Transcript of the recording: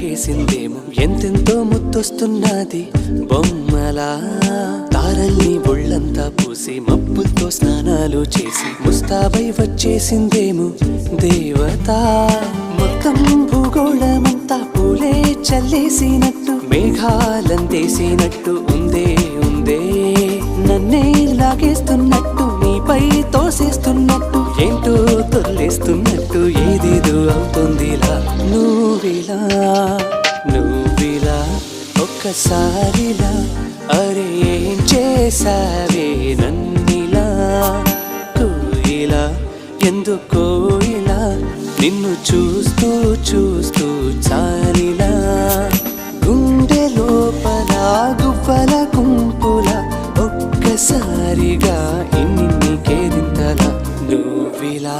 లాగేసిందేమో ఎంతెంతో ముద్దొస్తున్నది బొమ్మలా తారల్ని ఒళ్ళంతా పూసి మబ్బులతో స్నానాలు చేసి ముస్తాబై వచ్చేసిందేమో దేవత మొత్తం భూగోళమంతా పూలే చల్లేసినట్టు మేఘాలందేసినట్టు ఉందే ఉందే నన్నే లాగేస్తున్నట్టు నీపై తోసేస్తున్నట్టు ఏంటో తొల్లేస్తున్నట్టు ఏదేదో అవుతుందిలా నువ్విలా ఒక్కసారిలా అరే ఏం చేసావే నన్నిలా కోయిలా ఎందుకో ఇలా నిన్ను చూస్తూ చూస్తూ చాలిలా గుండె లోపల గువ్వల గుంపుల ఒక్కసారిగా ఇన్ని కేరింతలా నువ్విలా